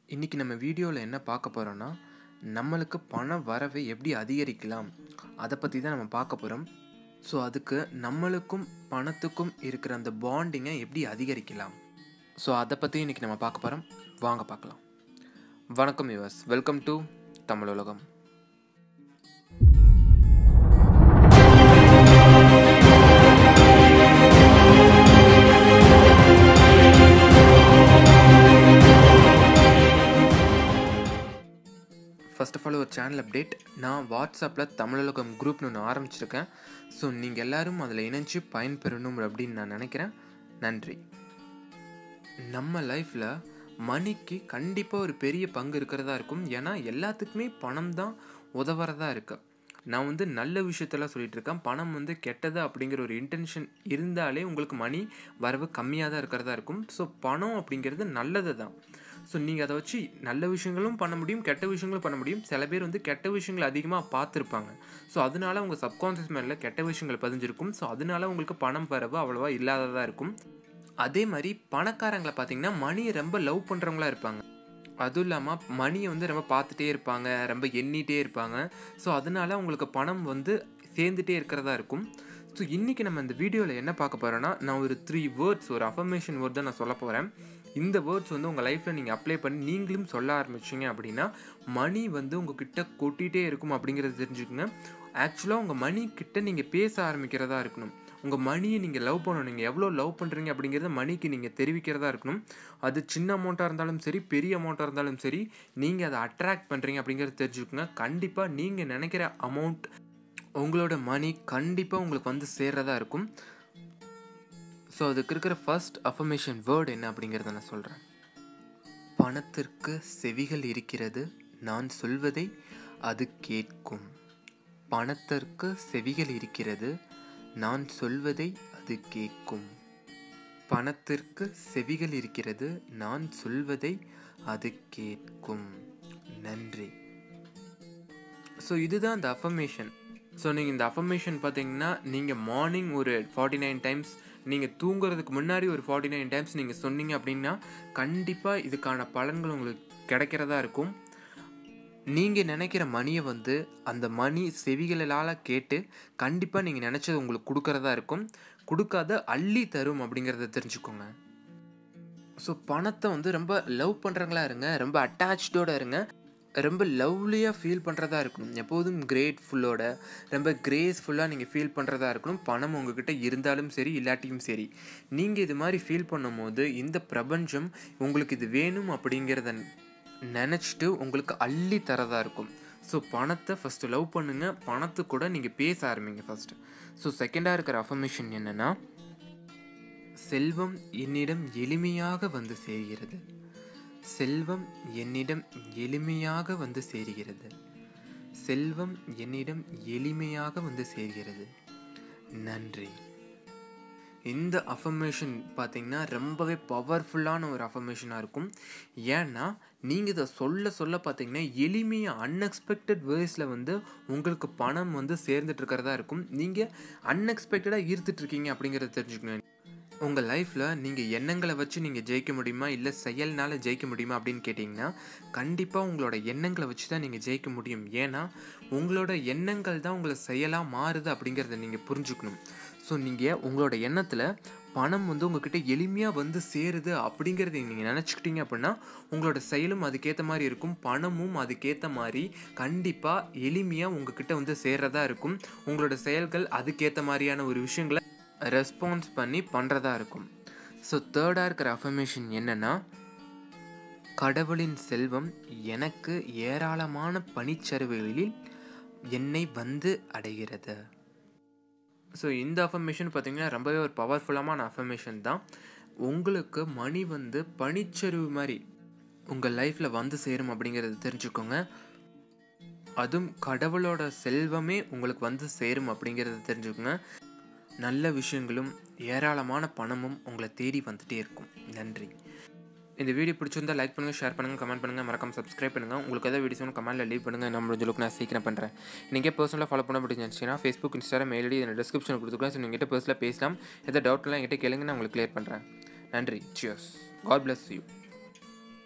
இன்றைக்கி நம்ம வீடியோவில் என்ன பார்க்க போகிறோன்னா, நம்மளுக்கு பண வரவை எப்படி அதிகரிக்கலாம் அதை பற்றி தான் நம்ம பார்க்க போகிறோம். ஸோ அதுக்கு நம்மளுக்கும் பணத்துக்கும் இருக்கிற அந்த பாண்டிங்கை எப்படி அதிகரிக்கலாம், ஸோ அதை பற்றி இன்றைக்கி நம்ம பார்க்க போகிறோம். வாங்க பார்க்கலாம். வணக்கம் யுவர்ஸ், வெல்கம் டு தமிழ் உலகம். ஃபர்ஸ்ட் ஆஃப் ஆல் ஒரு சேனல் அப்டேட். நான் வாட்ஸ்அப்பில் தமிழுலகம் குரூப்னு ஒன்று ஆரம்பிச்சிருக்கேன். ஸோ நீங்கள் எல்லோரும் அதில் இணைஞ்சு பயன்பெறணும் அப்படின்னு நான் நினைக்கிறேன். நன்றி. நம்ம லைஃப்பில் மணிக்கு கண்டிப்பாக ஒரு பெரிய பங்கு இருக்கிறதா இருக்கும். ஏன்னா எல்லாத்துக்குமே பணம் தான் உதவுறதா இருக்கு. நான் நல்ல விஷயத்தெல்லாம் சொல்லிகிட்டு இருக்கேன். பணம் கெட்டது அப்படிங்கிற ஒரு இன்டென்ஷன் இருந்தாலே உங்களுக்கு மணி வரவு கம்மியாக தான் இருக்கிறதா இருக்கும். ஸோ பணம் அப்படிங்கிறது நல்லது தான். ஸோ நீங்கள் அதை வச்சு நல்ல விஷயங்களும் பண்ண முடியும், கெட்ட விஷயங்களும் பண்ண முடியும். சில பேர் கெட்ட விஷயங்கள் அதிகமாக பார்த்துருப்பாங்க. ஸோ அதனால உங்கள் சப்கான்ஷியஸ் மைண்டில் கெட்ட விஷயங்கள் பதிஞ்சிருக்கும். ஸோ அதனால உங்களுக்கு பணம் வரவு அவ்வளோவா இல்லாததாக இருக்கும். அதே மாதிரி பணக்காரங்களை பார்த்தீங்கன்னா மணியை ரொம்ப லவ் பண்ணுறவங்களா இருப்பாங்க. அதுவும் இல்லாமல் மணியை ரொம்ப பார்த்துட்டே இருப்பாங்க, ரொம்ப எண்ணிகிட்டே இருப்பாங்க. ஸோ அதனால உங்களுக்கு பணம் சேர்ந்துட்டே இருக்கிறதா இருக்கும். ஸோ இன்றைக்கி நம்ம இந்த வீடியோவில் என்ன பார்க்க போகிறோன்னா, நான் ஒரு 3 வேர்ட்ஸ், ஒரு அஃபர்மேஷன் வேர்ட் தான் நான் சொல்ல போகிறேன். இந்த வேர்ட்ஸ் உங்கள் லைஃப்பில் நீங்கள் அப்ளை பண்ணி நீங்களும் சொல்ல ஆரம்பிச்சிங்க அப்படின்னா மணி உங்ககிட்ட கொட்டிகிட்டே இருக்கும் அப்படிங்கிறத தெரிஞ்சுக்கோங்க. ஆக்சுவலாக உங்கள் மணி கிட்ட நீங்கள் பேச ஆரம்பிக்கிறதா இருக்கணும். உங்கள் மணியை நீங்கள் லவ் பண்ணணும். நீங்கள் எவ்வளோ லவ் பண்ணுறீங்க அப்படிங்கிறத மணிக்கு நீங்கள் தெரிவிக்கிறதா இருக்கணும். அது சின்ன அமௌண்ட்டாக இருந்தாலும் சரி, பெரிய அமௌண்ட்டாக இருந்தாலும் சரி, நீங்கள் அதை அட்ராக்ட் பண்ணுறீங்க அப்படிங்கிறத தெரிஞ்சுக்கோங்க. கண்டிப்பாக நீங்கள் நினைக்கிற அமௌண்ட், உங்களோட மணி கண்டிப்பாக உங்களுக்கு சேர்றதா இருக்கும். ஸோ அதுக்கு இருக்கிற ஃபர்ஸ்ட் அஃபர்மேஷன் வேர்டு என்ன அப்படிங்கிறத நான் சொல்கிறேன். பணத்திற்கு செவிகள் இருக்கிறது, நான் சொல்வதை அது கேட்கும். பணத்திற்கு செவிகள் இருக்கிறது, நான் சொல்வதை அது கேட்கும். பணத்திற்கு செவிகள் இருக்கிறது, நான் சொல்வதை அது கேட்கும். நன்றி. ஸோ இதுதான் அந்த அஃபர்மேஷன். ஸோ நீங்கள் இந்த அஃபர்மேஷன் பார்த்தீங்கன்னா நீங்கள் மார்னிங் ஒரு 49 டைம்ஸ், நீங்கள் தூங்குறதுக்கு முன்னாடி ஒரு 49 டைம்ஸ் நீங்கள் சொன்னீங்க அப்படின்னா கண்டிப்பாக இதுக்கான பலன்கள் உங்களுக்கு கிடைக்கிறதா இருக்கும். நீங்கள் நினைக்கிற மணியை அந்த மணி செவிகளால் கேட்டு கண்டிப்பாக நீங்கள் நினச்சது உங்களுக்கு கொடுக்கறதா இருக்கும். கொடுக்காத அள்ளி தரும் அப்படிங்கிறத தெரிஞ்சுக்கோங்க. ஸோ பணத்தை ரொம்ப லவ் பண்ணுறவங்களா இருங்க, ரொம்ப அட்டாச்சோடு இருங்க, ரொம்ப லவ்லியாக ஃபீல் பண்ணுறதா இருக்கணும். எப்போதும் கிரேட்ஃபுல்லோட, ரொம்ப கிரேஸ்ஃபுல்லாக நீங்கள் ஃபீல் பண்ணுறதா இருக்கணும். பணம் உங்ககிட்ட இருந்தாலும் சரி இல்லாட்டியும் சரி, நீங்கள் இது மாதிரி ஃபீல் பண்ணும் போது இந்த பிரபஞ்சம் உங்களுக்கு இது வேணும் அப்படிங்கிறத நினச்சிட்டு உங்களுக்கு அள்ளி தரதாக இருக்கும். ஸோ பணத்தை ஃபஸ்ட்டு லவ் பண்ணுங்கள், பணத்து கூட நீங்கள் பேச ஆரம்பிங்க ஃபஸ்ட்டு. ஸோ செகண்டாக இருக்கிற அஃபர்மேஷன் என்னென்னா, செல்வம் என்னிடம் எளிமையாக சேர்கிறது. செல்வம் என்னிடம் எளிமையாக சேர்கிறது. செல்வம் என்னிடம் எளிமையாக சேர்கிறது. நன்றி. இந்த அஃபர்மேஷன் பார்த்திங்கன்னா ரொம்பவே பவர்ஃபுல்லான ஒரு அஃபர்மேஷனாக இருக்கும். ஏன்னா நீங்கள் இதை சொல்ல சொல்ல பார்த்திங்கன்னா எளிமையாக அன்எக்ஸ்பெக்டட் வேஸில் உங்களுக்கு பணம் சேர்ந்துட்டு இருக்கிறதா இருக்கும். நீங்கள் அன்எக்ஸ்பெக்டடாக ஈர்த்துட்ருக்கீங்க அப்படிங்கிறத தெரிஞ்சுக்கணும். உங்கள் லைஃப்பில் நீங்கள் எண்ணங்களை வச்சு நீங்கள் ஜெயிக்க முடியுமா, இல்லை செயல்னால் ஜெயிக்க முடியுமா அப்படின்னு கேட்டிங்கன்னா கண்டிப்பாக உங்களோட எண்ணங்களை வச்சு தான் நீங்கள் ஜெயிக்க முடியும். ஏன்னா உங்களோட எண்ணங்கள் தான் உங்களை செயலாக மாறுது அப்படிங்கிறத நீங்கள் புரிஞ்சுக்கணும். ஸோ நீங்கள் உங்களோட எண்ணத்தில் பணம் உங்ககிட்ட எளிமையாக சேருது அப்படிங்கிறத நீங்கள் நினச்சிக்கிட்டீங்க அப்படின்னா உங்களோட செயலும் அதுக்கேற்ற மாதிரி இருக்கும், பணமும் அதுக்கேற்ற மாதிரி கண்டிப்பாக எளிமையாக உங்ககிட்ட சேர்றதா இருக்கும். உங்களோட செயல்கள் அதுக்கேற்ற மாதிரியான ஒரு விஷயங்களை ரெஸ்பான்ஸ் பண்ணி பண்ணுறதா இருக்கும். ஸோ தேர்டாக இருக்கிற அஃபர்மேஷன் என்னென்னா, கடவுளின் செல்வம் எனக்கு ஏராளமான பனிச்சரிவுகளில் என்னை அடைகிறது. ஸோ இந்த அஃபர்மேஷன் பார்த்திங்கன்னா ரொம்பவே ஒரு பவர்ஃபுல்லான அஃபர்மேஷன் தான். உங்களுக்கு மணி பனிச்சரிவு மாதிரி உங்கள் லைஃப்பில் சேரும் அப்படிங்கிறத தெரிஞ்சுக்கோங்க. அதுவும் கடவுளோட செல்வமே உங்களுக்கு சேரும் அப்படிங்கிறத தெரிஞ்சுக்கோங்க. நல்ல விஷயங்களும் ஏராளமான பணமும் உங்களை தேடி வந்துகிட்டே இருக்கும். நன்றி. இந்த வீடியோ பிடிச்சிருந்தால் லைக் பண்ணுங்கள், ஷேர் பண்ணுங்கள், கமெண்ட் பண்ணுங்கள், மறக்காம சப்ஸ்கிரைப் பண்ணுங்கள். உங்களுக்கு எதாவது வீடியோஸ் கமெண்ட்டில் லீவ் பண்ணுங்கள். நம்ம முடிஞ்சளவுக்கு நான் சீக்கிரம் பண்ணுறேன். நீங்கள் பர்சனலாக ஃபாலோ பண்ண முடிஞ்சுன்னா ஃபேஸ்புக், இன்ஸ்டாகிராம், மெயில் ஐடி இதில் டிஸ்கிரிப்ஷன் கொடுத்துருக்கேன். ஸோ நீங்கள் பர்சனலாக பேசலாம். எதாவது டவுட்லாம் என்கிட்ட கேளுங்க, நான் உங்களுக்கு கிளியர் பண்ணுறேன். நன்றி. சியர்ஸ். God bless you.